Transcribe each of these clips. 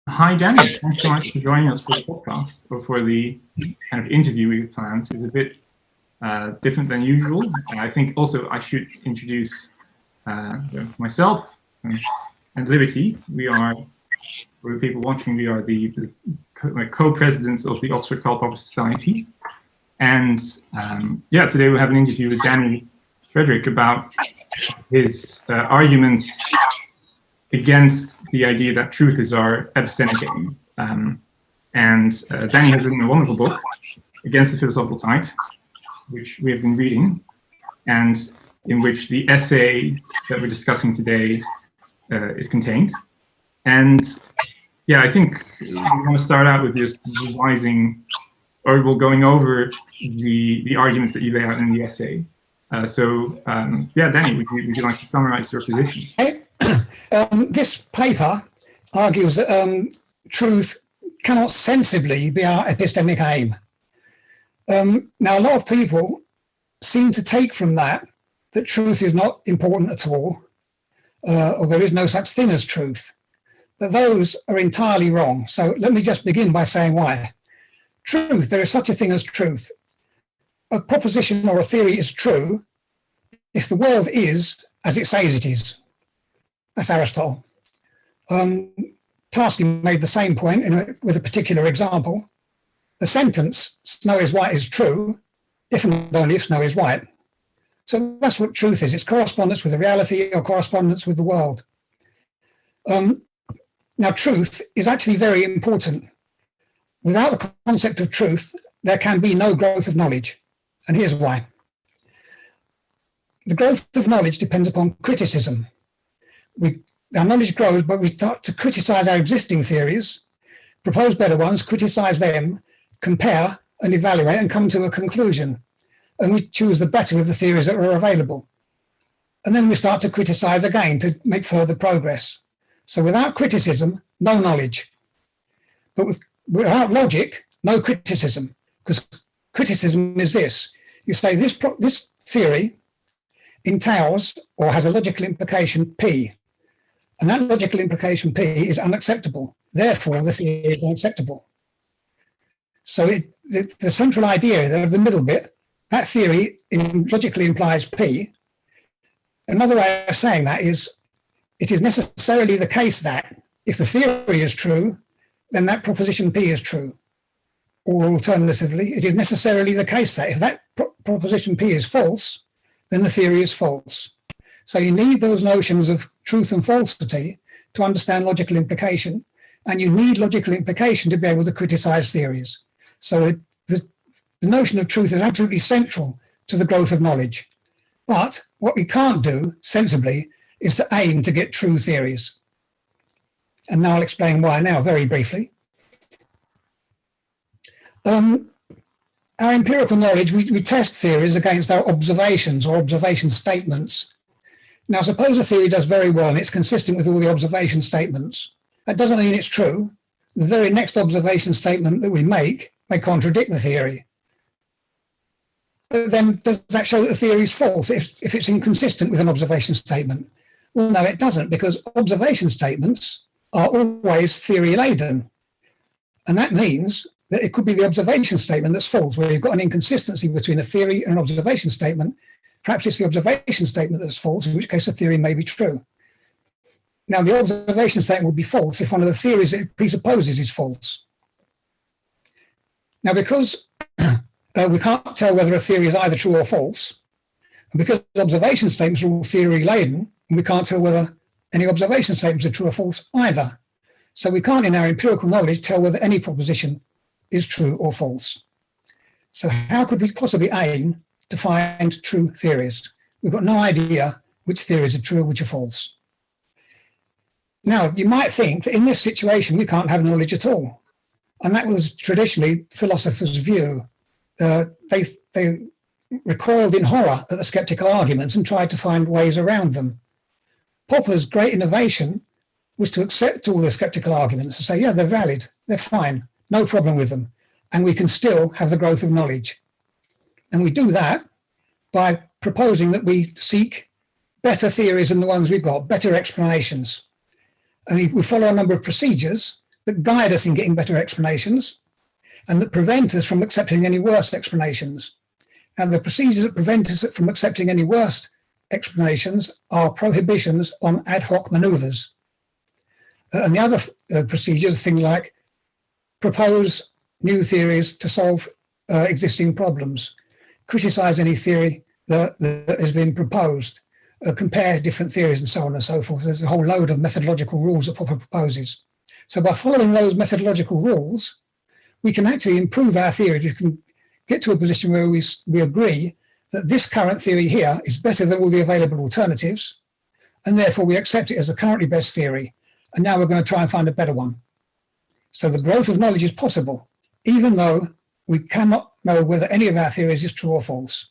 Hi, Danny. Thanks so much for joining us for the podcast, or for the kind of interview we planned. It's a bit different than usual. I think also I should introduce myself and Liberty. For the people watching, we are the co-presidents of the Oxford Karl Popper Society. And today we have an interview with Danny Frederick about his arguments against the idea that truth is our epistemic aim. Danny has written a wonderful book, Against the Philosophical Tide, which we have been reading, and in which the essay that we're discussing today is contained. And I think we want to start out with just revising, or going over the arguments that you lay out in the essay. Danny, would you like to summarize your position? This paper argues that truth cannot sensibly be our epistemic aim. Now, a lot of people seem to take from that truth is not important at all, or there is no such thing as truth. But those are entirely wrong. So let me just begin by saying why. Truth, there is such a thing as truth. A proposition or a theory is true if the world is as it says it is. That's Aristotle. Tarski made the same point with a particular example. The sentence, snow is white, is true, if and only if snow is white. So that's what truth is. It's correspondence with the reality or correspondence with the world. Now, truth is actually very important. Without the concept of truth, there can be no growth of knowledge. And here's why. The growth of knowledge depends upon criticism. Our knowledge grows, but we start to criticize our existing theories, propose better ones, criticize them, compare and evaluate and come to a conclusion. And we choose the better of the theories that are available. And then we start to criticize again to make further progress. So without criticism, no knowledge. But without logic, no criticism. Because criticism is this. You say this theory entails or has a logical implication P. And that logical implication P is unacceptable. Therefore, the theory is unacceptable. So the central idea there of the middle bit, that theory logically implies P. Another way of saying that is, it is necessarily the case that if the theory is true, then that proposition P is true. Or alternatively, it is necessarily the case that if that proposition P is false, then the theory is false. So you need those notions of truth and falsity to understand logical implication, and you need logical implication to be able to criticize theories. So the notion of truth is absolutely central to the growth of knowledge. But what we can't do sensibly is to aim to get true theories. And now I'll explain why now, very briefly. Our empirical knowledge, we test theories against our observations or observation statements. Now, suppose a theory does very well and it's consistent with all the observation statements. That doesn't mean it's true. The very next observation statement that we make may contradict the theory. But then does that show that the theory is false if it's inconsistent with an observation statement? Well, no, it doesn't, because observation statements are always theory-laden. And that means that it could be the observation statement that's false, where you've got an inconsistency between a theory and an observation statement. Perhaps it's the observation statement that's false, in which case the theory may be true. Now, the observation statement would be false if one of the theories it presupposes is false. Now, because we can't tell whether a theory is either true or false, and because observation statements are all theory-laden, and we can't tell whether any observation statements are true or false either. So we can't, in our empirical knowledge, tell whether any proposition is true or false. So how could we possibly aim to find true theories? We've got no idea which theories are true or which are false. Now, you might think that in this situation, we can't have knowledge at all. And that was traditionally philosophers' view. They recoiled in horror at the skeptical arguments and tried to find ways around them. Popper's great innovation was to accept all the skeptical arguments and say, yeah, they're valid, they're fine, no problem with them, and we can still have the growth of knowledge. And we do that by proposing that we seek better theories than the ones we've got, better explanations. And we follow a number of procedures that guide us in getting better explanations and that prevent us from accepting any worse explanations. And the procedures that prevent us from accepting any worse explanations are prohibitions on ad hoc maneuvers. And the other procedures are things like propose new theories to solve existing problems, criticize any theory that has been proposed, compare different theories and so on and so forth. There's a whole load of methodological rules that Popper proposes. So by following those methodological rules, we can actually improve our theory. We can get to a position where we agree that this current theory here is better than all the available alternatives, and therefore we accept it as the currently best theory. And now we're going to try and find a better one. So the growth of knowledge is possible, even though we cannot know whether any of our theories is true or false.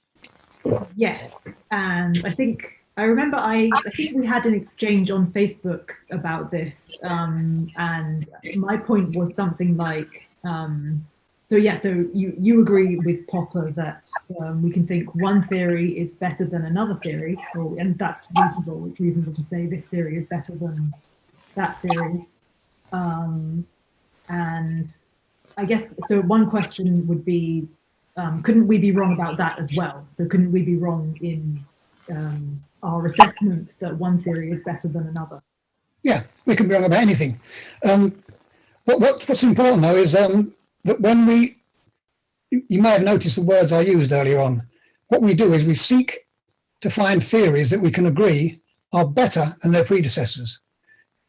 Yes, and I think I think we had an exchange on Facebook about this, and my point was something like, so you agree with Popper that we can think one theory is better than another theory, and that's reasonable. It's reasonable to say this theory is better than that theory, and I guess so. One question would be, couldn't we be wrong about that as well? So couldn't we be wrong in our assessment that one theory is better than another? Yeah, we can be wrong about anything. What's important though is that when you may have noticed the words I used earlier on. What we do is we seek to find theories that we can agree are better than their predecessors.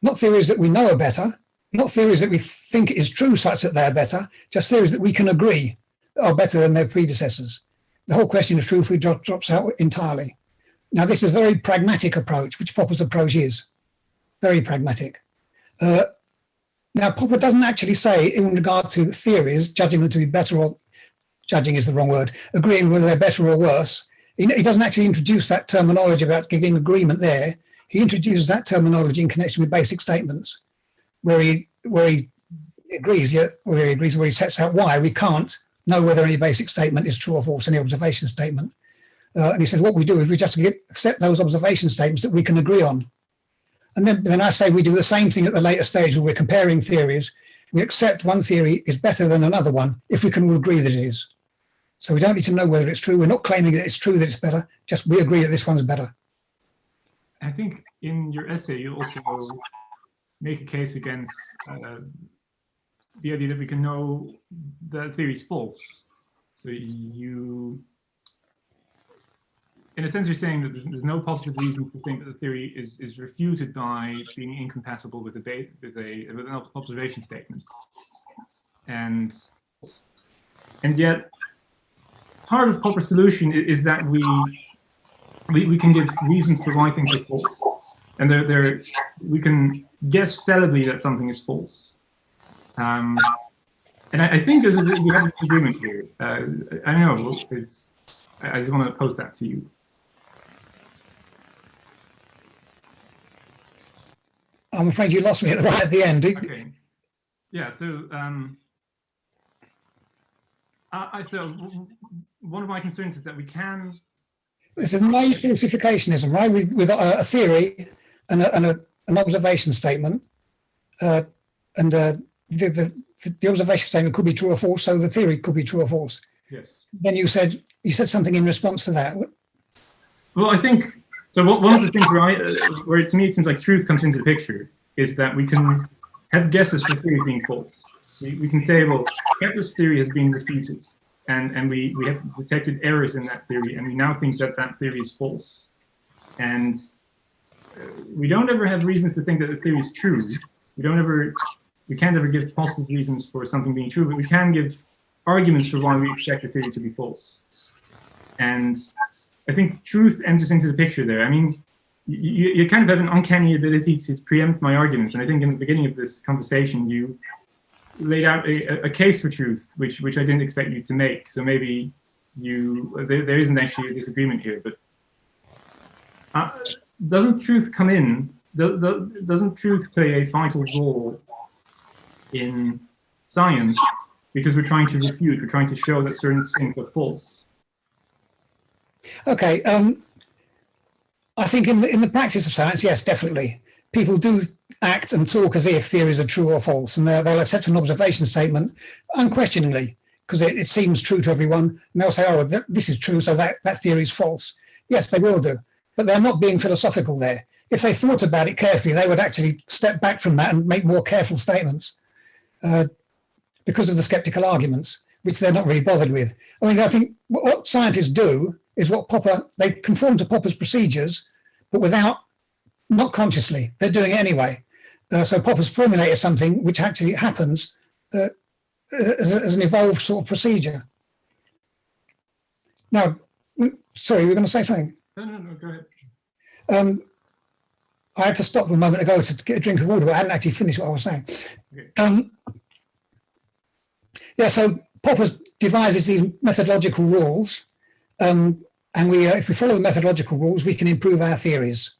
Not theories that we know are better, not theories that we think is true such that they're better, just theories that we can agree are better than their predecessors. The whole question of truth drops out entirely. Now, this is a very pragmatic approach, which Popper's approach is. Very pragmatic. Now, Popper doesn't actually say, in regard to theories, judging them to be better or, judging is the wrong word, agreeing whether they're better or worse. He doesn't actually introduce that terminology about getting agreement there. He introduces that terminology in connection with basic statements, where he agrees, where he sets out why we can't know whether any basic statement is true or false, any observation statement. And he said what we do is we just accept those observation statements that we can agree on. And then I say we do the same thing at the later stage where we're comparing theories. We accept one theory is better than another one if we can all agree that it is. So we don't need to know whether it's true. We're not claiming that it's true that it's better, just we agree that this one's better. I think in your essay you also make a case against the idea that we can know the theory is false. So you, in a sense, you're saying that there's no positive reason to think that the theory is refuted by being incompatible with an observation statement, and yet part of Popper's solution is that we can give reasons for why things are false, and we can guess fallibly that something is false. And I think we have an agreement here. I don't know. I just want to pose that to you. I'm afraid you lost me right at the end. Okay. Yeah. So, so one of my concerns is that we can. It's a naive falsificationism, right? We've got a theory and an observation statement, and the observation statement could be true or false, so the theory could be true or false. Yes. Then you said something in response to that. Well, I think so. One of the things where to me it seems like truth comes into the picture is that we can have guesses for theories being false. We can say, well, Kepler's theory has been refuted, and we have detected errors in that theory, and we now think that theory is false. And we don't ever have reasons to think that the theory is true. We can't ever give positive reasons for something being true, but we can give arguments for why we expect the theory to be false. And I think truth enters into the picture there. I mean, you kind of have an uncanny ability to preempt my arguments. And I think in the beginning of this conversation, you laid out a case for truth, which I didn't expect you to make. So maybe there isn't actually a disagreement here. But doesn't truth come in? Doesn't truth play a vital role in science? Because we're trying to refute, we're trying to show that certain things are false. Okay, I think in the practice of science, yes, definitely. People do act and talk as if theories are true or false, and they'll accept an observation statement unquestioningly because it seems true to everyone, and they'll say, oh, this is true, so that theory is false. Yes, they will do, but they're not being philosophical there. If they thought about it carefully, they would actually step back from that and make more careful statements because of the skeptical arguments, which they're not really bothered with. I mean, I think what scientists do is they conform to Popper's procedures, but not consciously. They're doing it anyway. So Popper's formulated something which actually happens as an evolved sort of procedure. Now, sorry, you were going to say something? No, go ahead. I had to stop a moment ago to get a drink of water, but I hadn't actually finished what I was saying. Okay. Yeah, so Popper devises these methodological rules, and if we follow the methodological rules, we can improve our theories.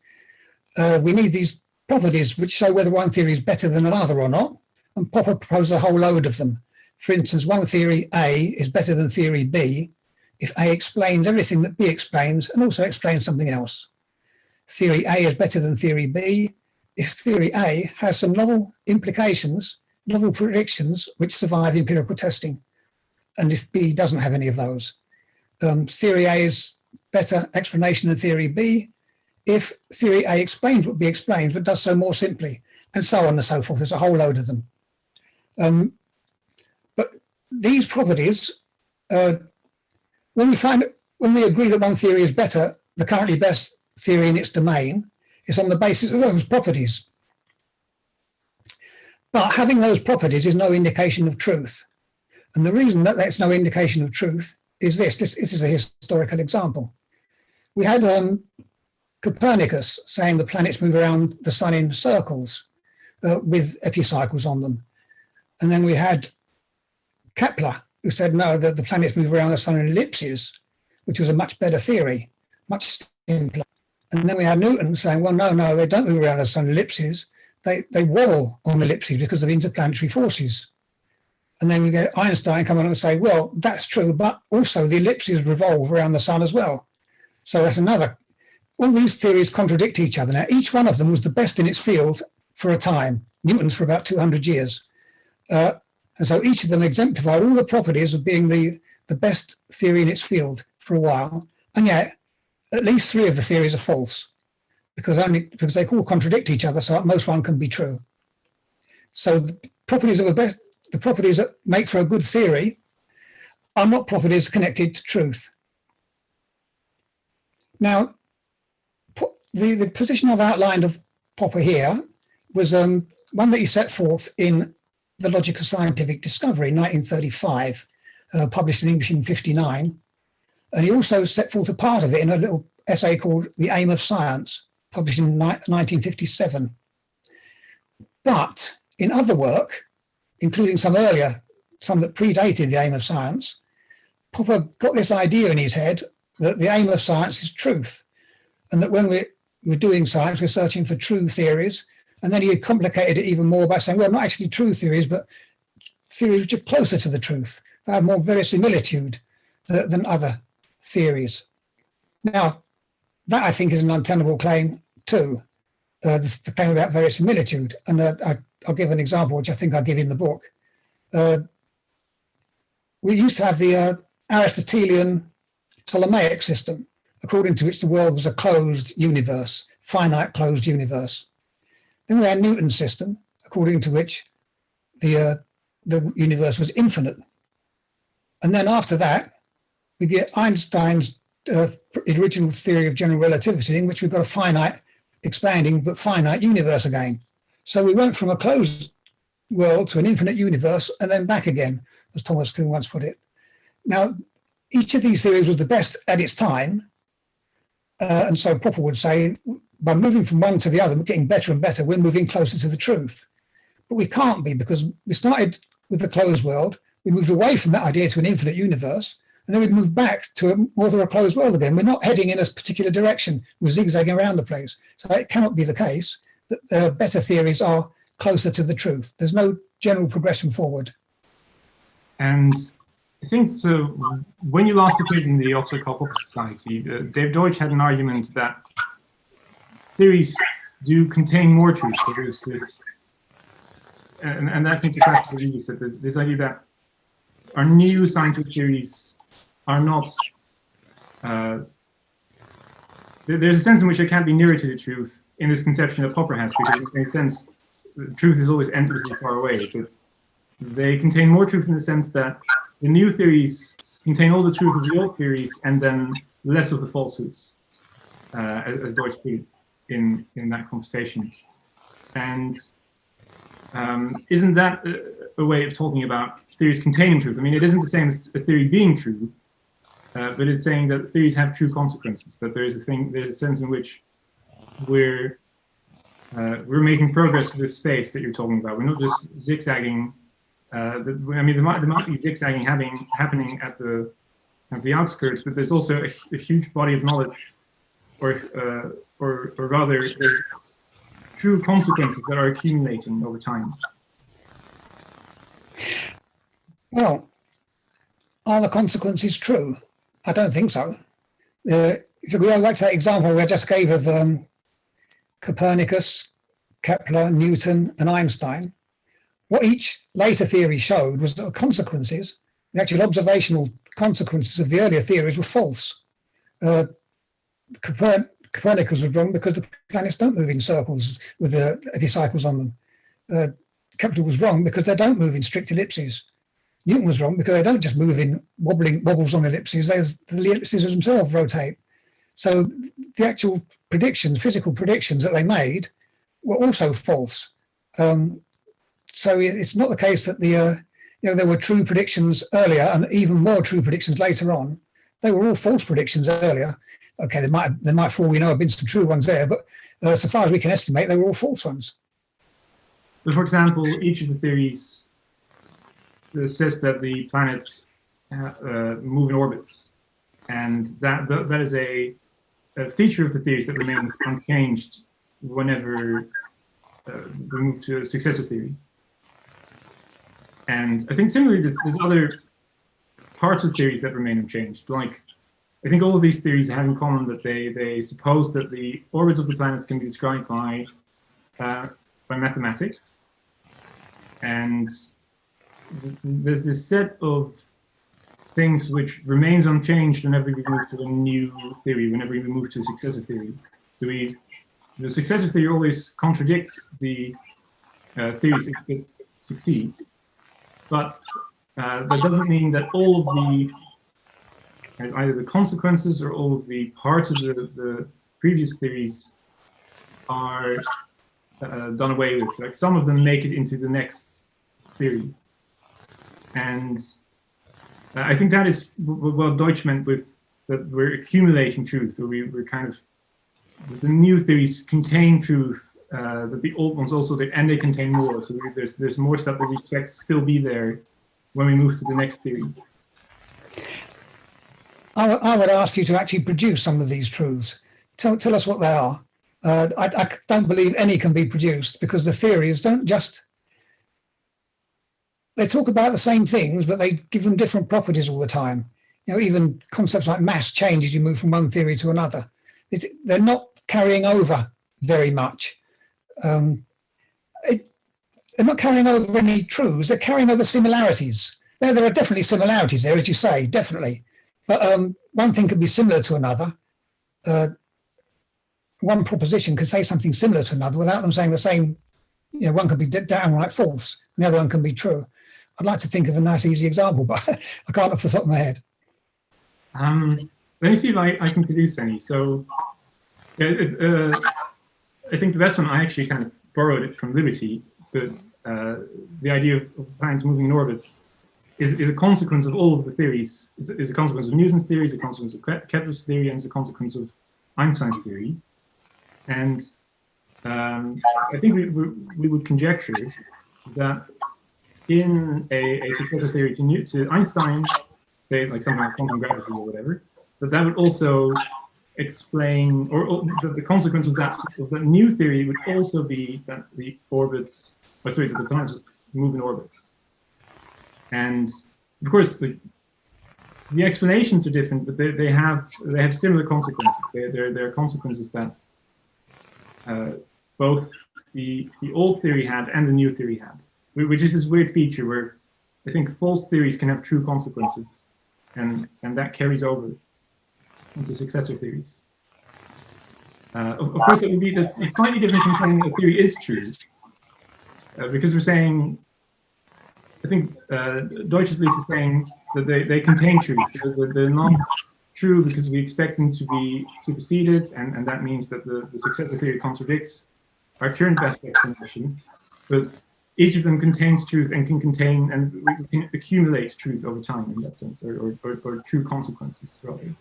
We need these properties which show whether one theory is better than another or not, and Popper proposed a whole load of them. For instance, one theory A is better than theory B if A explains everything that B explains and also explains something else. Theory A is better than theory B if theory A has some novel implications, novel predictions which survive empirical testing, and if B doesn't have any of those. Theory A is better explanation than theory B if theory A explains what B explains but does so more simply, and so on and so forth. There's a whole load of them. But these properties, when we agree that one theory is better, the currently best theory in its domain, is on the basis of those properties. But having those properties is no indication of truth. And the reason that that's no indication of truth is this. This is a historical example. We had Copernicus saying the planets move around the sun in circles with epicycles on them. And then we had Kepler, who said, no, that the planets move around the sun in ellipses, which was a much better theory, much simpler. And then we had Newton saying, well, no, they don't move around the sun in ellipses. They wobble on ellipses because of interplanetary forces. And then we get Einstein come along and say, well, that's true, but also the ellipses revolve around the sun as well. So that's another. All these theories contradict each other. Now, each one of them was the best in its field for a time. Newton's for about 200 years. And so each of them exemplified all the properties of being the best theory in its field for a while. And yet, at least three of the theories are false because they all contradict each other, so at most one can be true. So the properties of the properties that make for a good theory are not properties connected to truth. Now, the position I've outlined of Popper here was one that he set forth in The Logic of Scientific Discovery, 1935, published in English in 1959. And he also set forth a part of it in a little essay called The Aim of Science, published in 1957. But in other work, including some that predated The Aim of Science, Popper got this idea in his head that the aim of science is truth, and that when we're doing science, we're searching for true theories. And then he had complicated it even more by saying, well, not actually true theories, but theories which are closer to the truth. They have more verisimilitude than other theories. Now, that I think is an untenable claim too, the claim about verisimilitude. And I'll give an example, which I think I give in the book. We used to have the Aristotelian Ptolemaic system, according to which the world was a closed universe, finite closed universe. Then we had Newton's system, according to which the universe was infinite. And then after that, we get Einstein's original theory of general relativity, in which we've got a finite, expanding, but finite universe again. So we went from a closed world to an infinite universe and then back again, as Thomas Kuhn once put it. Now, each of these theories was the best at its time. And so Popper would say, by moving from one to the other, we're getting better and better, we're moving closer to the truth. But we can't be, because we started with the closed world, we moved away from that idea to an infinite universe, and then we moved back to more of a closed world again. We're not heading in a particular direction, we're zigzagging around the place. So it cannot be the case that better theories are closer to the truth. There's no general progression forward. And I think so. When you last appeared in the Oxford Popper Society, Dave Deutsch had an argument that theories do contain more truth. So there's this, and that seems to crack what you said. There's this idea that our new scientific theories are not. There's a sense in which they can't be nearer to the truth in this conception that Popper has, because in a sense, truth is always endlessly far away. But they contain more truth in the sense that the new theories contain all the truth of the old theories and then less of the falsehoods, as Deutsch put it in that conversation. And isn't that a way of talking about theories containing truth? I mean, it isn't the same as a theory being true, but it's saying that theories have true consequences. That there's a sense in which we're making progress to this space that you're talking about. We're not just zigzagging. I mean, there might be zigzagging happening at the outskirts, but there's also a huge body of knowledge, or rather, there's true consequences that are accumulating over time. Well, are the consequences true? I don't think so. If you go back to that example we just gave of Copernicus, Kepler, Newton, and Einstein, what each later theory showed was that the consequences, the actual observational consequences of the earlier theories were false. Copernicus was wrong because the planets don't move in circles with the epicycles on them. Kepler was wrong because they don't move in strict ellipses. Newton was wrong because they don't just move in wobbles on ellipses, the ellipses themselves rotate. So the actual predictions, physical predictions that they made were also false. So it's not the case that there were true predictions earlier and even more true predictions later on. They were all false predictions earlier. Okay, there might, for all we know, have been some true ones there, but so far as we can estimate, they were all false ones. So, for example, each of the theories says that the planets move in orbits, and that is a feature of the theories that remains unchanged whenever we move to a successor theory. And I think similarly, there's other parts of theories that remain unchanged. Like, I think all of these theories have in common that they suppose that the orbits of the planets can be described by mathematics. And there's this set of things which remains unchanged whenever we move to a new theory, whenever we move to a successor theory. So the successor theory always contradicts the theories that succeed. But that doesn't mean that all of the, either the consequences or all of the parts of the previous theories are done away with. Like, some of them make it into the next theory. And I think that is what Deutsch meant with that we're accumulating truth, or we're kind of, the new theories contain truth, that the old ones also, and they contain more. So there's more stuff that we expect to still be there when we move to the next theory. I would ask you to actually produce some of these truths. Tell us what they are. I don't believe any can be produced, because the theories don't just, they talk about the same things, but they give them different properties all the time. You know, even concepts like mass change as you move from one theory to another. They're not carrying over very much. They're not carrying over any truths, they're carrying over similarities. There are definitely similarities there, as you say, definitely. But one thing could be similar to another. One proposition could say something similar to another without them saying the same. You know, one could be downright false, and the other one can be true. I'd like to think of a nice, easy example, but I can't off the top of my head. Let me see if I can produce any. So, I think the best one, I actually kind of borrowed it from Liberty, but the idea of planets moving in orbits is a consequence of all of the theories. Is a consequence of Newton's theory, is a consequence of Kepler's theory, and is a consequence of Einstein's theory. And I think we would conjecture that in a successor theory to Einstein, say like something like quantum gravity or whatever, that would also explain, or the consequence of that new theory would also be that the orbits, that the planets move in orbits. And of course, the explanations are different, but they have similar consequences. They're consequences that both the old theory had and the new theory had, which is this weird feature where I think false theories can have true consequences, and that carries over into successor theories. Of course, it's slightly different from saying a theory is true, because we're saying, I think Deutsch's list is saying that they contain truth, that they're not true because we expect them to be superseded, and that means that the successor theory contradicts our current best explanation, but each of them contains truth and can contain, and we can accumulate truth over time in that sense, or true consequences, rather.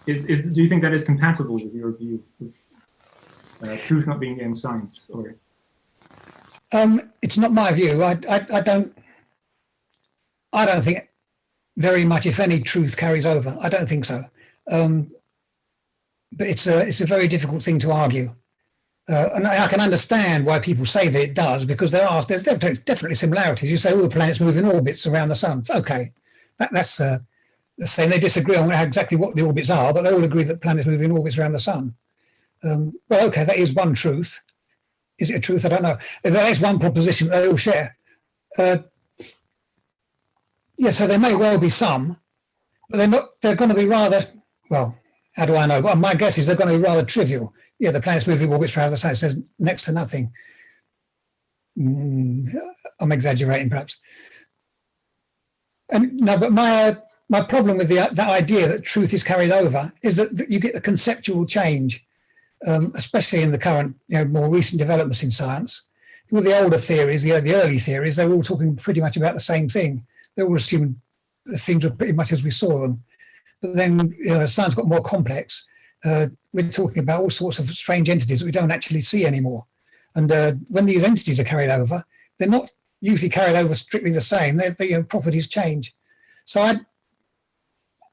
Do you think that is compatible with your view of truth not being the aim of science, or? It's not my view. I don't think very much, if any, truth carries over. I don't think so. But it's a very difficult thing to argue. And I can understand why people say that it does, because there's definitely similarities. You say all the planets move in orbits around the sun. Okay, that's the same. They disagree on exactly what the orbits are, but they all agree that planets move in orbits around the sun. Well, okay, that is one truth. Is it a truth? I don't know. That is one proposition that they all share. Yeah, so there may well be some, but they're not. They're going to be rather, well, how do I know? Well, my guess is they're going to be rather trivial. Yeah, the planet's moving orbits around the sun. It says next to nothing. I'm exaggerating, perhaps. And no, but my problem with that idea that truth is carried over is that you get the conceptual change, especially in the current, more recent developments in science. With the older theories, the early theories, they were all talking pretty much about the same thing. They were assuming the things were pretty much as we saw them. But then, as science got more complex, we're talking about all sorts of strange entities that we don't actually see anymore. And when these entities are carried over, they're not usually carried over strictly the same. Their properties change. So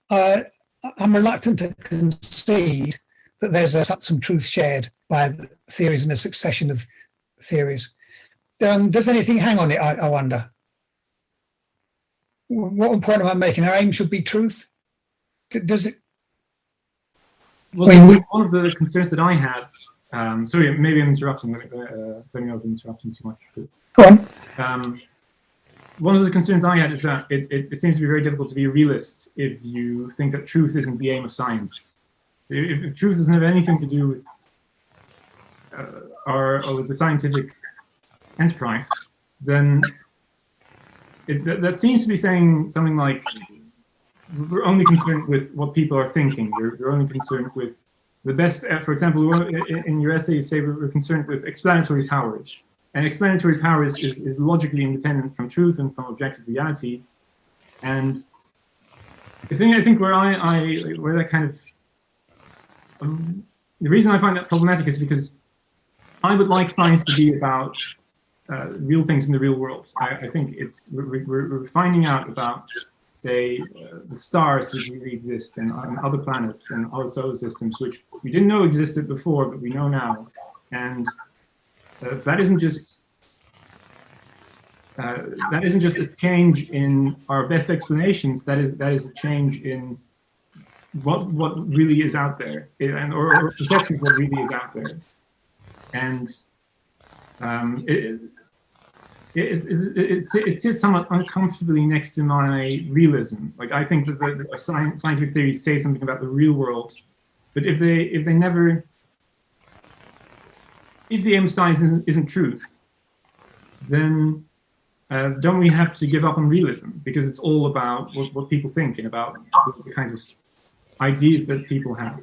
I'm reluctant to concede that there's some truth shared by the theories and a succession of theories. Does anything hang on it, I wonder? What point am I making? Our aim should be truth? Does it? Well, one of the concerns that I had, sorry, maybe I'm interrupting, let me know if I'm interrupting too much. Go on. One of the concerns I had is that it seems to be very difficult to be a realist if you think that truth isn't the aim of science. So if truth doesn't have anything to do with or with the scientific enterprise, then that seems to be saying something like, we're only concerned with what people are thinking. We're only concerned with the best. For example, in your essay, you say we're concerned with explanatory powers. And explanatory power is logically independent from truth and from objective reality. And the thing I think where that kind of the reason I find that problematic is because I would like science to be about real things in the real world. I think we're finding out about, say, the stars which really exist, and other planets and other solar systems which we didn't know existed before, but we know now. And that isn't just a change in our best explanations. That is a change in what really is out there, or perception of what really is out there. And it sits somewhat uncomfortably next to my realism. Like, I think that the scientific theories say something about the real world, but if the aim of science isn't truth, then don't we have to give up on realism, because it's all about what people think and about the kinds of ideas that people have?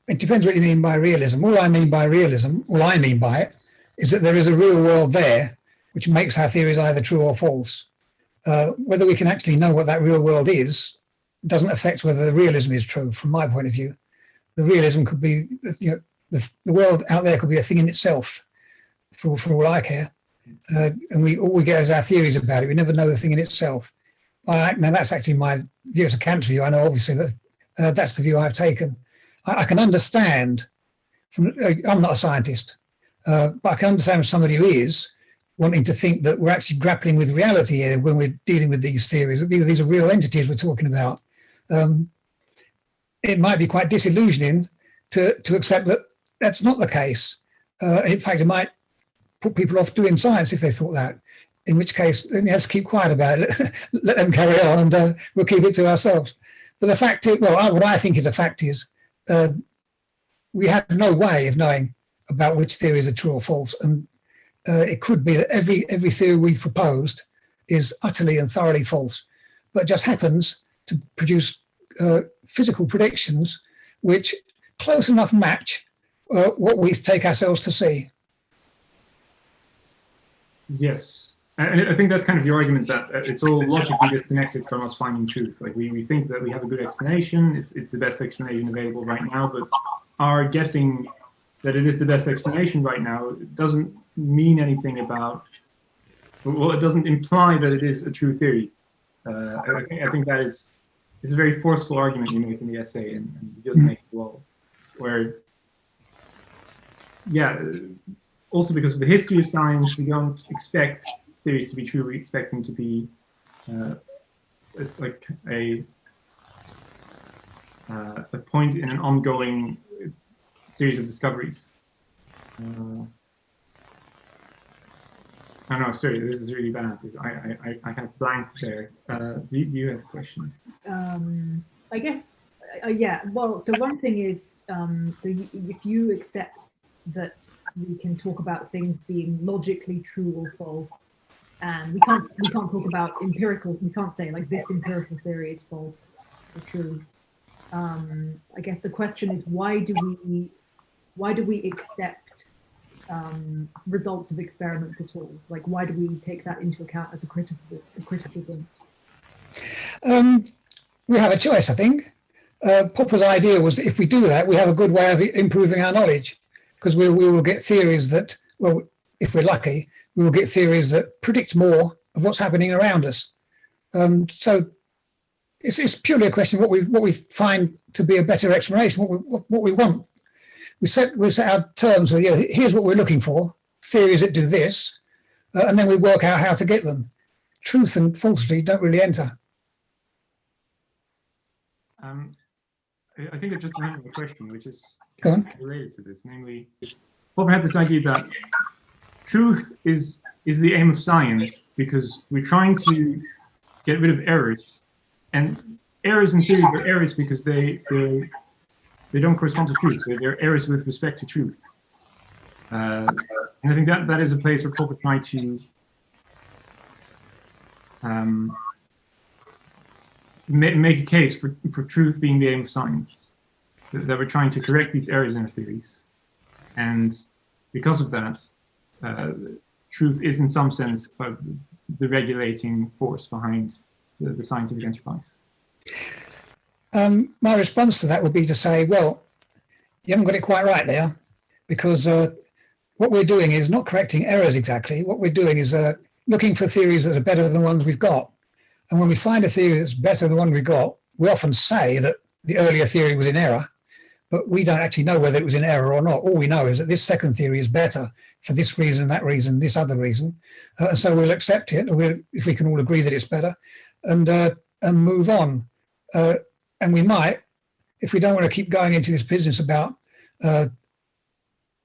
It depends what you mean by realism. All I mean by it is that there is a real world there which makes our theories either true or false. Whether we can actually know what that real world is doesn't affect whether the realism is true, from my point of view. The realism could be, the world out there could be a thing in itself, for all I care. And all we get is our theories about it. We never know the thing in itself. Now, that's actually my view as a Kant view. I know, obviously, that that's the view I've taken. I can understand, I'm not a scientist, but I can understand somebody who is wanting to think that we're actually grappling with reality here when we're dealing with these theories. These are real entities we're talking about. it might be quite disillusioning to accept that that's not the case. In fact, it might put people off doing science if they thought that, in which case then you have to keep quiet about it, let them carry on, and we'll keep it to ourselves. But the fact is, well, what I think is a fact is we have no way of knowing about which theories are true or false, and it could be that every theory we've proposed is utterly and thoroughly false, but just happens to produce physical predictions which close enough match what we take ourselves to see. Yes, and I think that's kind of the argument, that it's all logically disconnected from us finding truth. Like we think that we have a good explanation, it's the best explanation available right now, but our guessing that it is the best explanation right now doesn't mean anything about, well, it doesn't imply that it is a true theory. I think that is, it's a very forceful argument you make in the essay, and you just make it well, where, yeah, also because of the history of science, we don't expect theories to be true, we expect them to be it's like a point in an ongoing series of discoveries. Oh no, sorry, this is really bad, because I kind of blanked there. Do you have a question? I guess, yeah, well, so one thing is, if you accept that we can talk about things being logically true or false, and we can't talk about empirical, we can't say like this empirical theory is false or true. I guess the question is, why do we accept results of experiments at all? Like, why do we take that into account as a criticism? We have a choice, I think. Popper's idea was that if we do that, we have a good way of improving our knowledge, because we will get theories that, well, if we're lucky, we will get theories that predict more of what's happening around us. So it's purely a question of what we find to be a better explanation, what we want. We set our terms, so yeah, here's what we're looking for, theories that do this, and then we work out how to get them. Truth and falsity don't really enter. I think I just remembered a question, which is kind of related to this, namely, Popper had this idea that truth is the aim of science because we're trying to get rid of errors, and errors in theory are errors because they don't correspond to truth. They're errors with respect to truth. And I think that is a place where Popper tried to make a case for truth being the aim of science, that we're trying to correct these errors in our theories. And because of that, truth is in some sense the regulating force behind the scientific enterprise. My response to that would be to say, well, you haven't got it quite right there, because what we're doing is not correcting errors exactly. What we're doing is looking for theories that are better than the ones we've got. And when we find a theory that's better than the one we've got, we often say that the earlier theory was in error, but we don't actually know whether it was in error or not. All we know is that this second theory is better for this reason, that reason, this other reason. So we'll accept it, if we can all agree that it's better, and move on. And we might, if we don't want to keep going into this business about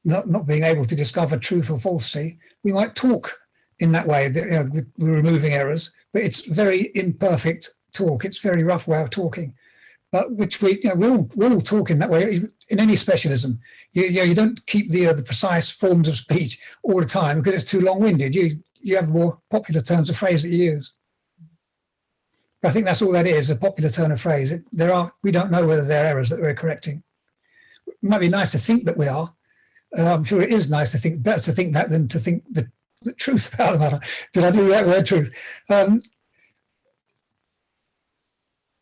not being able to discover truth or falsity, we might talk in that way, that, we're removing errors, but it's very imperfect talk. It's a very rough way of talking, but which we all talk in that way in any specialism. You don't keep the precise forms of speech all the time because it's too long-winded. You have more popular terms of phrase that you use. But I think that's all that is, a popular turn of phrase. We don't know whether they're errors that we're correcting. It might be nice to think that we are. I'm sure it is nice to think, better to think that than to think the truth about the matter. Did I do that word, truth? Yeah,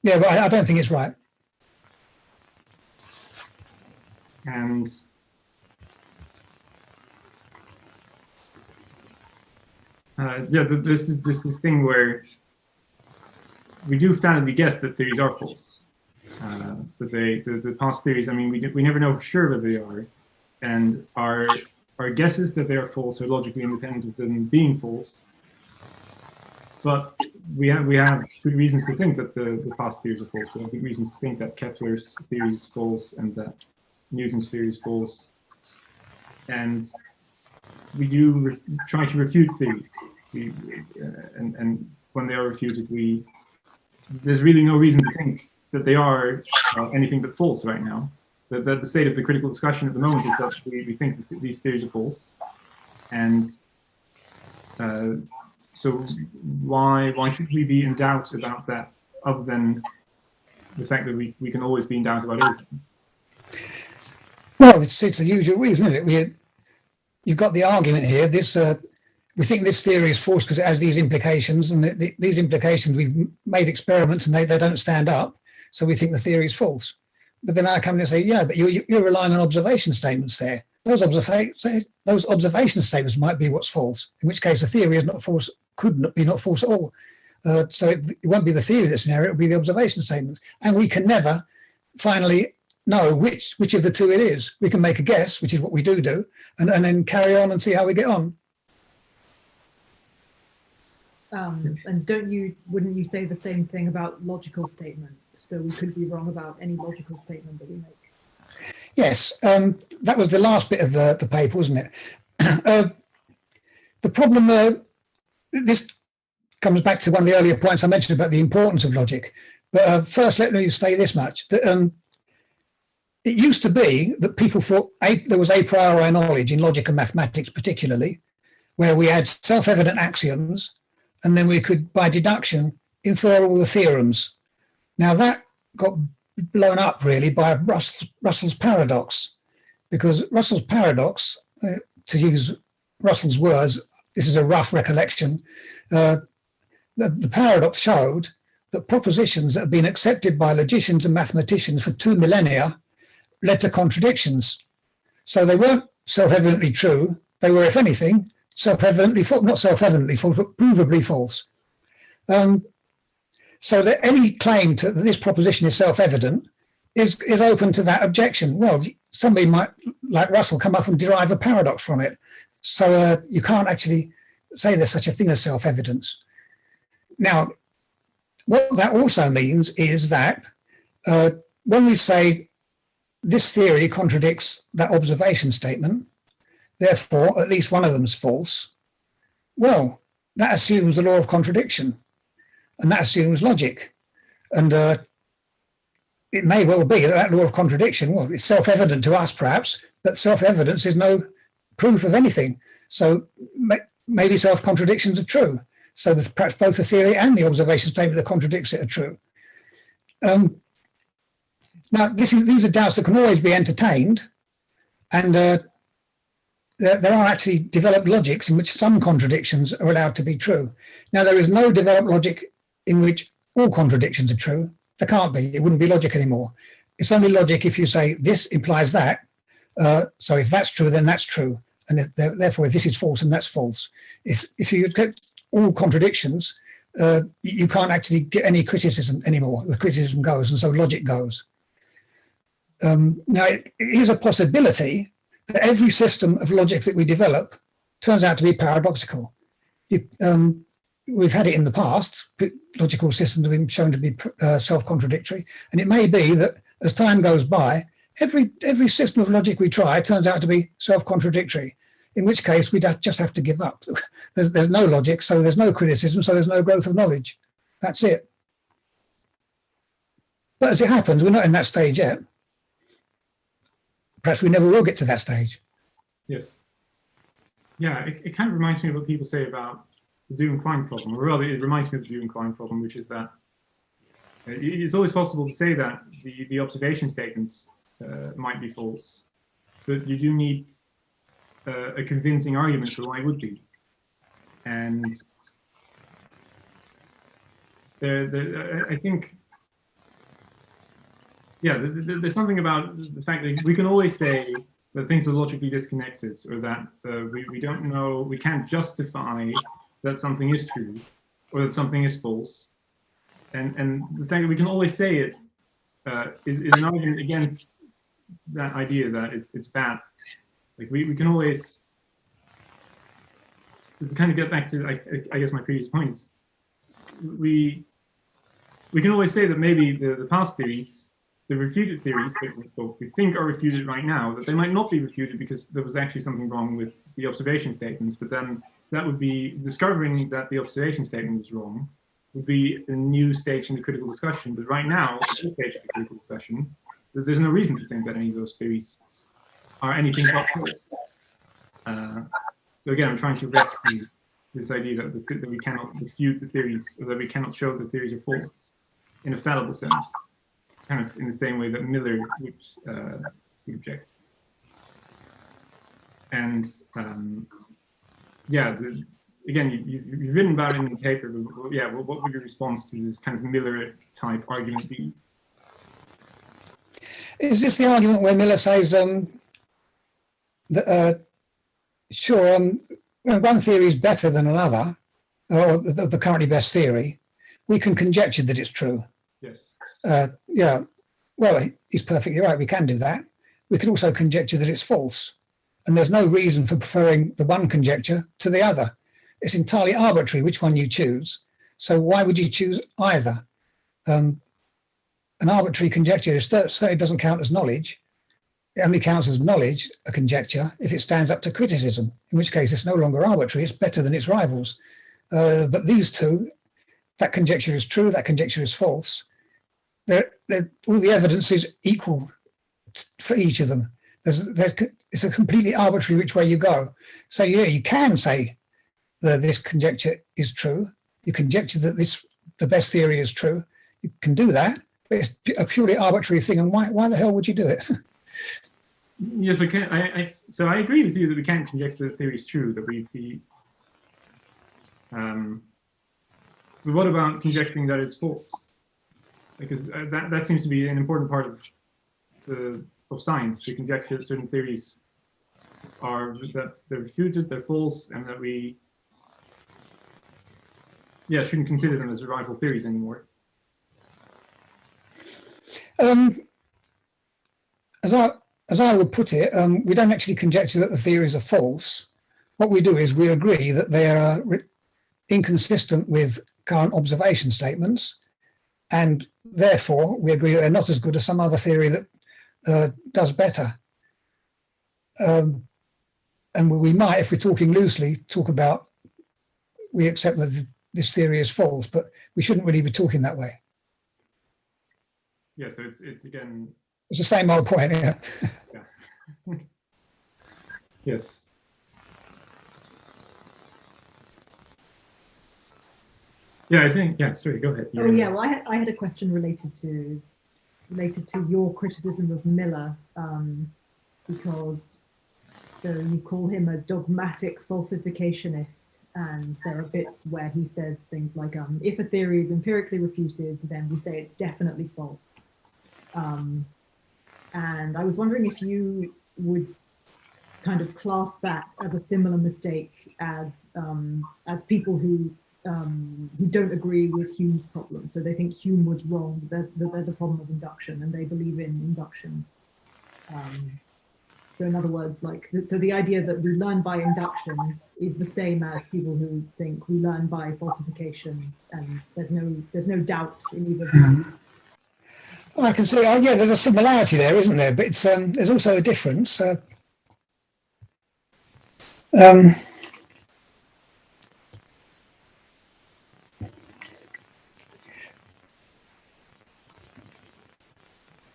but I don't think it's right. And yeah, this is this thing where we do validly guess that theories are false. But the past theories, I mean, we never know for sure whether they are, and our guesses that they are false are logically independent of them being false. but we have good reasons to think that the past theories are false. We have good reasons to think that Kepler's theory is false and that Newton's theory is false. And we do try to refute theories. And when they are refuted, there's really no reason to think that they are anything but false right now. The state of the critical discussion at the moment is that we think that these theories are false. And so why should we be in doubt about that, other than the fact that we can always be in doubt about everything? Well, it's the usual reason, isn't it? You've got the argument here. We think this theory is false because it has these implications, and these implications, we've made experiments and they don't stand up, so we think the theory is false. But then I come in and say, yeah, but you're relying on observation statements there. Those observation statements might be what's false, in which case the theory is not false, could be not false at all. So it won't be the theory that's an error, it'll be the observation statements. And we can never finally know which of the two it is. We can make a guess, which is what we do, and then carry on and see how we get on. And wouldn't you say the same thing about logical statements? So we could be wrong about any logical statement that we make. Yes, that was the last bit of the paper, wasn't it? The problem, this comes back to one of the earlier points I mentioned about the importance of logic. But first, let me say this much. That, it used to be that people thought there was a priori knowledge in logic and mathematics particularly, where we had self-evident axioms, and then we could, by deduction, infer all the theorems. Now that got blown up really by Russell's paradox, because Russell's paradox, to use Russell's words, this is a rough recollection, the paradox showed that propositions that have been accepted by logicians and mathematicians for 2 millennia led to contradictions. So they weren't self-evidently true, they were, if anything, self-evidently false, not self-evidently false, but provably false. So that any claim that this proposition is self-evident is open to that objection. Well, somebody might, like Russell, come up and derive a paradox from it. So you can't actually say there's such a thing as self-evidence. Now, what that also means is that when we say this theory contradicts that observation statement, therefore at least one of them is false, well, that assumes the law of contradiction, and that assumes logic. And it may well be that law of contradiction, well, it's self-evident to us perhaps, but self-evidence is no proof of anything. So maybe self-contradictions are true. So perhaps both the theory and the observation statement that contradicts it are true. Now, these are doubts that can always be entertained, and there are actually developed logics in which some contradictions are allowed to be true. Now, there is no developed logic in which all contradictions are true. There can't be. It wouldn't be logic anymore. It's only logic if you say this implies that. So if that's true, then that's true. And therefore, if this is false, then that's false. If you get all contradictions, you can't actually get any criticism anymore. The criticism goes, and so logic goes. Now, it is a possibility that every system of logic that we develop turns out to be paradoxical. We've had it in the past. Logical systems have been shown to be self-contradictory, and it may be that as time goes by, every system of logic we try turns out to be self-contradictory, in which case we just have to give up. There's no logic, so there's no criticism, so there's no growth of knowledge. That's it. But as it happens, we're not in that stage yet. Perhaps we never will get to that stage. Yes. Yeah, it kind of reminds me of what people say about the Dewey and Quine problem, or rather, it reminds me of the Dewey and Quine problem, which is that it's always possible to say that the observation statements might be false, but you do need a convincing argument for why it would be. And I think, yeah, there's something about the fact that we can always say that things are logically disconnected, or that we don't know, we can't justify that something is true or that something is false. And the fact that we can always say it is an argument against that idea that it's bad. Like we can always, to kind of get back to, I guess, my previous points, we can always say that maybe the past theories, the refuted theories that we think are refuted right now, that they might not be refuted because there was actually something wrong with the observation statements. But then that would be discovering that the observation statement was wrong would be a new stage in the critical discussion. But right now, at this stage of the critical discussion, there's no reason to think that any of those theories are anything but false. So again, I'm trying to rescue this idea that we cannot refute the theories, or that we cannot show the theories are false in a fallible sense, kind of in the same way that Miller would object. And yeah, again, you've written about it in the paper, but yeah, what would your response to this kind of Miller-type argument be? Is this the argument where Miller says that, sure, when one theory is better than another, or the currently best theory, we can conjecture that it's true? Yes. Yeah, well, he's perfectly right, we can do that. We can also conjecture that it's false. And there's no reason for preferring the one conjecture to the other. It's entirely arbitrary which one you choose. So why would you choose either? An arbitrary conjecture certainly doesn't count as knowledge. It only counts as knowledge, a conjecture, if it stands up to criticism, in which case it's no longer arbitrary, it's better than its rivals. But these two, that conjecture is true, that conjecture is false. All the evidence is equal for each of them. It's a completely arbitrary which way you go. So yeah, you can say that this conjecture is true. You conjecture that the best theory is true. You can do that, but it's a purely arbitrary thing. And why the hell would you do it? Yes, we can. So I agree with you that we can't conjecture that the theory is true. That but what about conjecturing that it's false? Because that seems to be an important part of science, to conjecture that certain theories that they're refuted, they're false, and that we shouldn't consider them as rival theories anymore. As I would put it, we don't actually conjecture that the theories are false. What we do is we agree that they are inconsistent with current observation statements, and therefore we agree that they're not as good as some other theory that does better. And we might, if we're talking loosely, talk about we accept that this theory is false, but we shouldn't really be talking that way. Yeah, so it's again... It's the same old point, yeah. Yeah. Yes. Yeah, I think, yeah, sorry, go ahead. Oh yeah, well I had a question related to your criticism of Miller, because you call him a dogmatic falsificationist, and there are bits where he says things like, if a theory is empirically refuted, then we say it's definitely false. And I was wondering if you would kind of class that as a similar mistake as people who don't agree with Hume's problem. So they think Hume was wrong, that there's a problem of induction, and they believe in induction. So in other words, so the idea that we learn by induction is the same as people who think we learn by falsification, and there's no doubt in either of them. Well, I can see, yeah, there's a similarity there, isn't there? But it's, there's also a difference.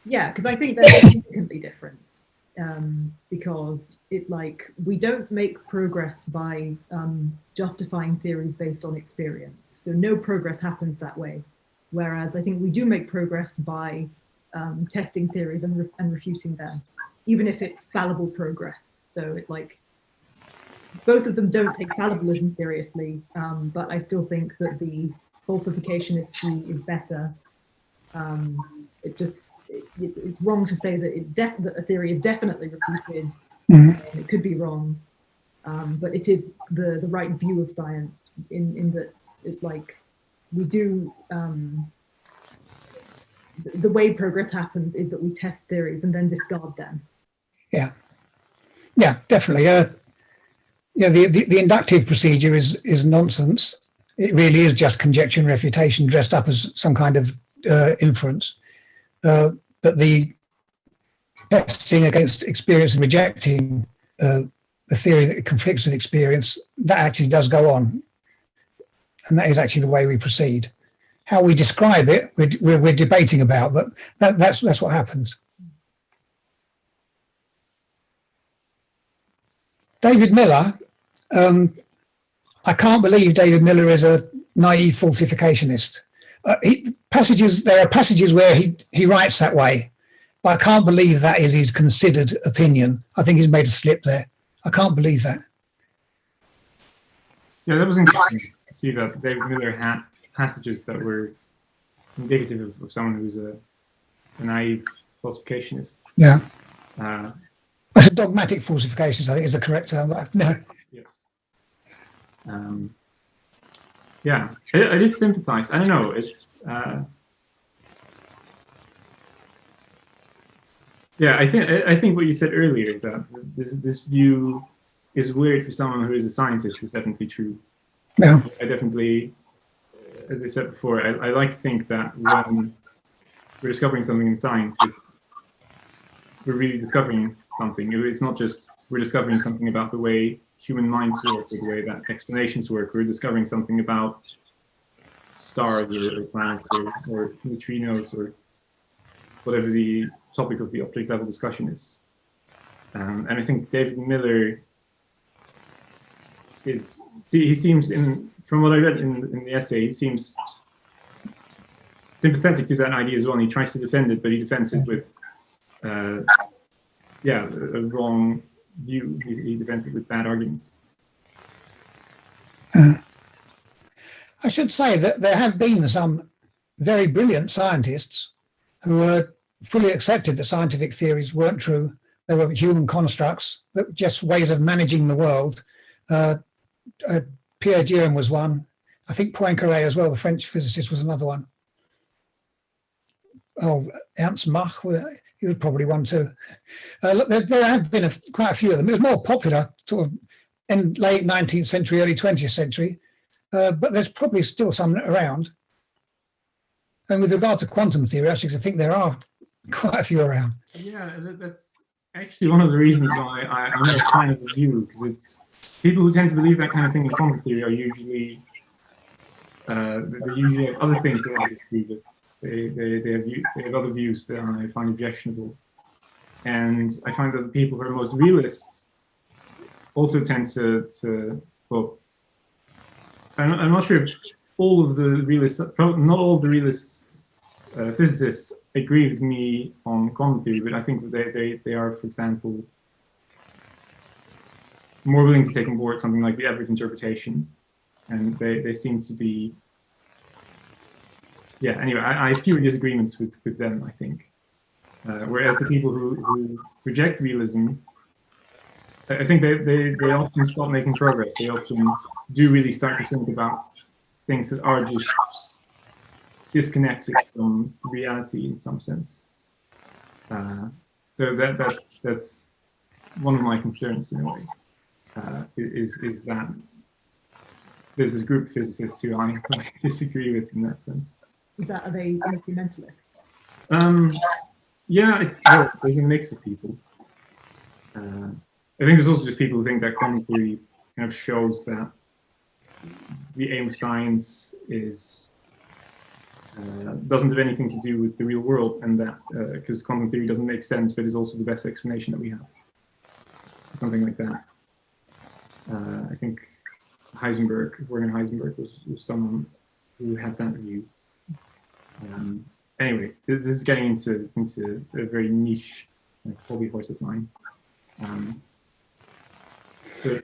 Yeah, because I think they're significantly different, because it's like we don't make progress by justifying theories based on experience. So no progress happens that way. Whereas I think we do make progress by testing theories and refuting them, even if it's fallible progress. So it's like both of them don't take fallibilism seriously, but I still think that the falsificationist view is better. It's just it's wrong to say that that a theory is definitely refuted. Mm-hmm. It could be wrong, but it is the right view of science in that it's like we do. The way progress happens is that we test theories and then discard them. Yeah, definitely. Yeah, the inductive procedure is nonsense, it really is just conjecture and refutation dressed up as some kind of inference. But the testing against experience and rejecting the theory that conflicts with experience, that actually does go on. And that is actually the way we proceed. How we describe it, we're debating about, but that's what happens. David Miller, I can't believe David Miller is a naive falsificationist. There are passages where he writes that way, but I can't believe that is his considered opinion. I think he's made a slip there. I can't believe that. Yeah, that was interesting to see that David Miller had passages that were indicative of someone who's a naive falsificationist. Yeah. It's a dogmatic falsification, I think is the correct term. No. Yes. Yeah, I did sympathize. I don't know. It's yeah. I think what you said earlier, that this view is weird for someone who is a scientist, is definitely true. Yeah. I definitely, as I said before, I like to think that when we're discovering something in science, we're really discovering something. It's not just we're discovering something about the way human minds work or the way that explanations work. We're discovering something about stars or planets or neutrinos or whatever the topic of the object level discussion is. And I think David Miller he seems, from what I read in the essay, he seems sympathetic to that idea as well, and he tries to defend it, but he defends it with yeah, a wrong view. He defends it with bad arguments. I should say that there have been some very brilliant scientists who fully accepted that scientific theories weren't true. They were human constructs, that just ways of managing the world. Pierre Durand was one. I think Poincaré as well, the French physicist, was another one. Oh, Ernst Mach, he was probably one too. There have been quite a few of them. It was more popular sort of in late 19th century, early 20th century, but there's probably still some around. And with regard to quantum theory, actually, I think there are quite a few around. Yeah, that's actually one of the reasons why I'm not a fan of the view, because it's people who tend to believe that kind of thing in quantum theory are usually they usually have other things they want to prove it. They have other views that I find objectionable, and I find that the people who are most realists also tend to well, I'm not sure if all of the realists, not all of the realists physicists agree with me on quantum theory, but I think they are, for example, more willing to take on board something like the average interpretation, and they seem to be. Yeah, anyway, I have fewer disagreements with them, I think. Whereas the people who reject realism, I think they often stop making progress. They often do really start to think about things that are just disconnected from reality in some sense. So that's one of my concerns in a way, is that there's this group of physicists who I disagree with in that sense. Are they instrumentalists? Yeah, well, there's a mix of people. I think there's also just people who think that quantum theory kind of shows that the aim of science is doesn't have anything to do with the real world, and that because quantum theory doesn't make sense, but is also the best explanation that we have. Something like that. I think Werner Heisenberg was someone who had that view. Anyway, this is getting into a very niche hobby horse of mine. There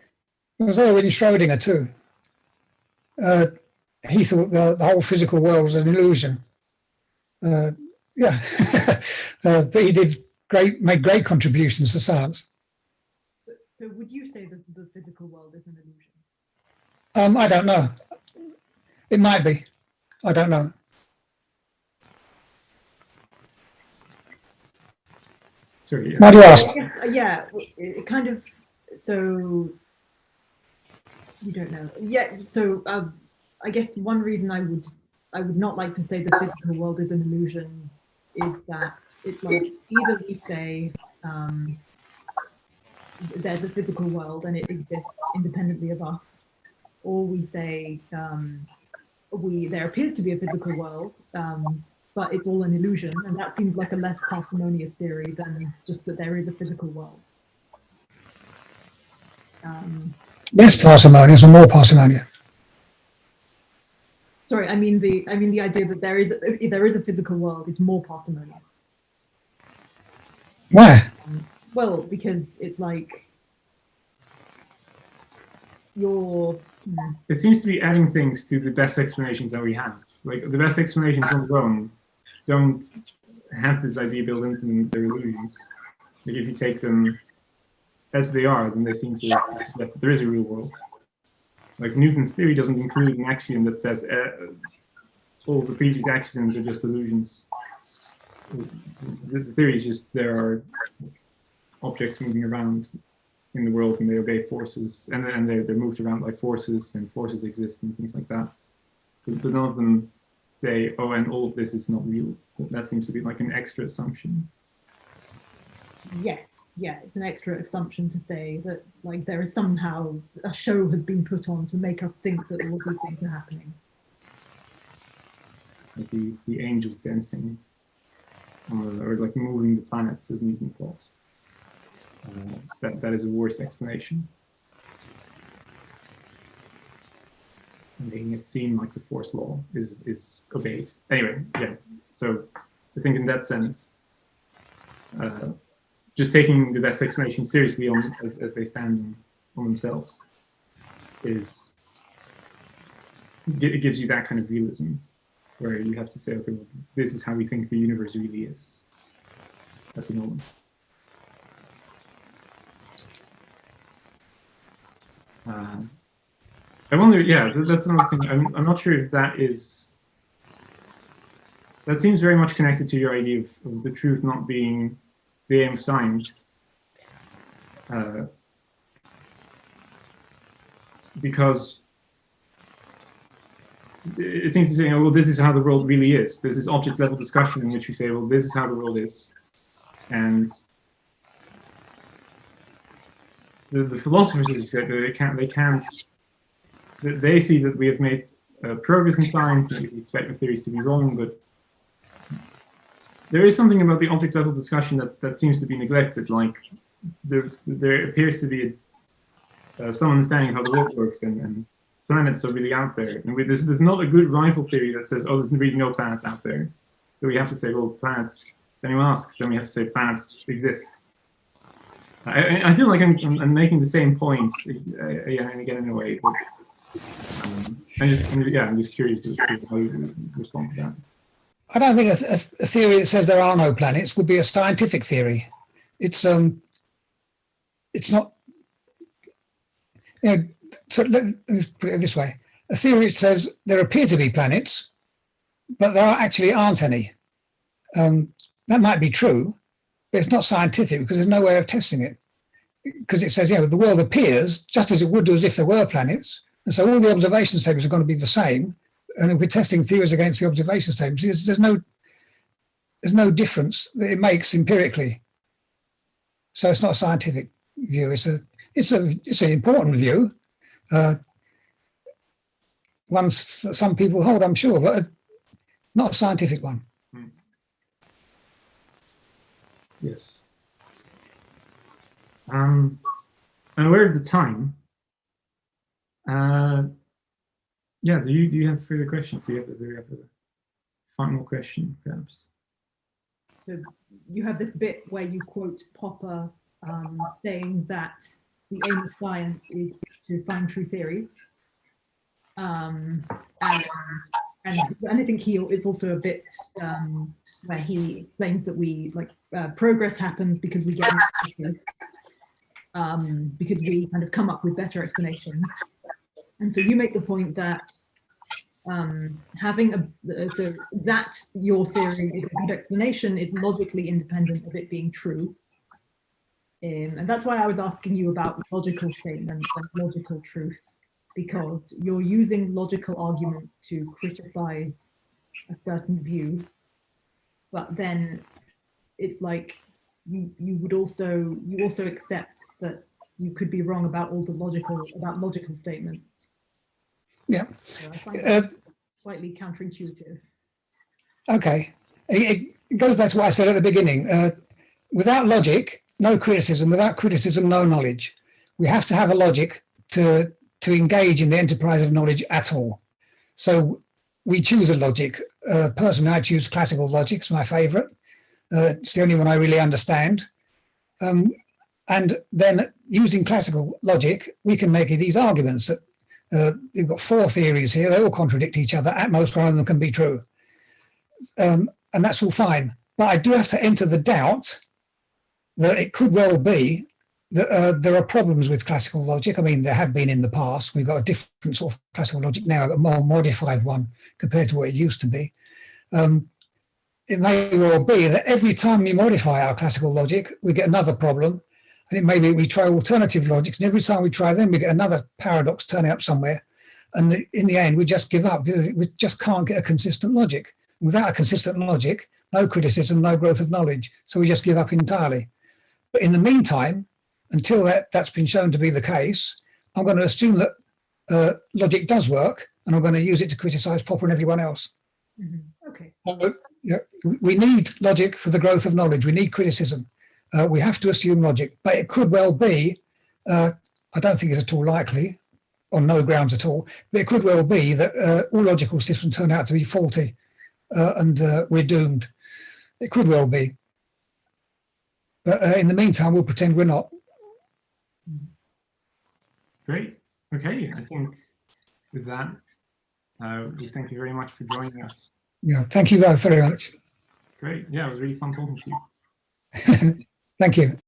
was Erwin Schrödinger too. He thought the whole physical world was an illusion. Yeah, but he made great contributions to science. So would you say that the physical world is an illusion? I don't know. It might be. I don't know. Sorry, Why do you ask? I guess, yeah, it kind of, so you don't know. Yeah, so I guess one reason I would not like to say the physical world is an illusion is that it's like either we say there's a physical world and it exists independently of us, or we say there appears to be a physical world, but it's all an illusion, and that seems like a less parsimonious theory than just that there is a physical world. Less parsimonious or more parsimonious? Sorry, I mean the idea that there is a physical world is more parsimonious. Why? Well, because it's like it seems to be adding things to the best explanations that we have. Like the best explanations on their own don't have this idea built into them, they're illusions. Like if you take them as they are, then they seem to accept that there is a real world. Like Newton's theory doesn't include an axiom that says all the previous axioms are just illusions. The theory is just there are objects moving around in the world and they obey forces, and they're moved around by forces, and forces exist and things like that. So, but none of them say, oh, and all of this is not real. That seems to be like an extra assumption. Yes, yeah, it's an extra assumption to say that like there is somehow a show has been put on to make us think that all of these things are happening. Like the angels dancing, or like moving the planets, as Newton thought. That is a worse explanation. And making it seem like the force law is obeyed. Anyway, yeah. So I think in that sense, just taking the best explanation seriously as they stand on themselves it gives you that kind of realism, where you have to say, okay, well, this is how we think the universe really is at the moment. I wonder, yeah, that's another thing. I'm not sure if that seems very much connected to your idea of the truth not being the aim of science. Because it seems to say, oh, well, this is how the world really is. There's this object level discussion in which we say, well, this is how the world is. And the philosophers, as you said, they see that we have made progress in science, and we expect the theories to be wrong, but there is something about the object level discussion that seems to be neglected. Like there appears to be some understanding of how the world works, and planets are really out there. And there's not a good rival theory that says, oh, there's really no planets out there. So we have to say, well, planets, if anyone asks, then we have to say planets exist. I feel like I'm making the same point again and again in a way. But, I'm just curious as to how you respond to that. I don't think a theory that says there are no planets would be a scientific theory. It's not. You know, so let me put it this way: a theory that says there appear to be planets, but there actually aren't any. That might be true, but it's not scientific because there's no way of testing it. Because it says, you know, the world appears just as it would do as if there were planets, and so all the observation statements are going to be the same. And if we're testing theories against the observation statements, there's no difference that it makes empirically. So it's not a scientific view. It's an important view. One some people hold, I'm sure, but not a scientific one. Yes. I'm aware of the time. Yeah, do you have further questions? Do you have a final question, perhaps? So you have this bit where you quote Popper saying that the aim of science is to find true theories. And I think it's also a bit where he explains that progress happens because we get because we kind of come up with better explanations. And so you make the point that so that your theory is a good explanation is logically independent of it being true. And that's why I was asking you about logical statements and logical truth. because you're using logical arguments to criticize a certain view, but then it's like you also accept that you could be wrong about all the logical statements. Yeah. So I find that slightly counterintuitive. Okay. It goes back to what I said at the beginning. Without logic, no criticism. Without criticism, no knowledge. We have to have a logic to engage in the enterprise of knowledge at all. So we choose a logic. Personally, I choose classical logic. It's my favorite. It's the only one I really understand. And then using classical logic, we can make these arguments that you've got 4 theories here. They all contradict each other. At most, one of them can be true. And that's all fine. But I do have to enter the doubt that it could well be that there are problems with classical logic. I mean, there have been in the past. We've got a different sort of classical logic now, a more modified one compared to what it used to be. It may well be that every time we modify our classical logic, we get another problem. And it may be we try alternative logics, and every time we try them, we get another paradox turning up somewhere. And in the end, we just give up because we just can't get a consistent logic. Without a consistent logic, no criticism, no growth of knowledge. So we just give up entirely. But in the meantime, until that's been shown to be the case, I'm going to assume that logic does work, and I'm going to use it to criticize Popper and everyone else. Mm-hmm. Okay. So, yeah, we need logic for the growth of knowledge. We need criticism. We have to assume logic, but it could well be, I don't think it's at all likely, on no grounds at all, but it could well be that all logical systems turn out to be faulty and we're doomed. It could well be. But in the meantime, we'll pretend we're not. Great. Okay, I think with that, we thank you very much for joining us. Yeah, thank you both very much. Great. Yeah, it was really fun talking to you. Thank you.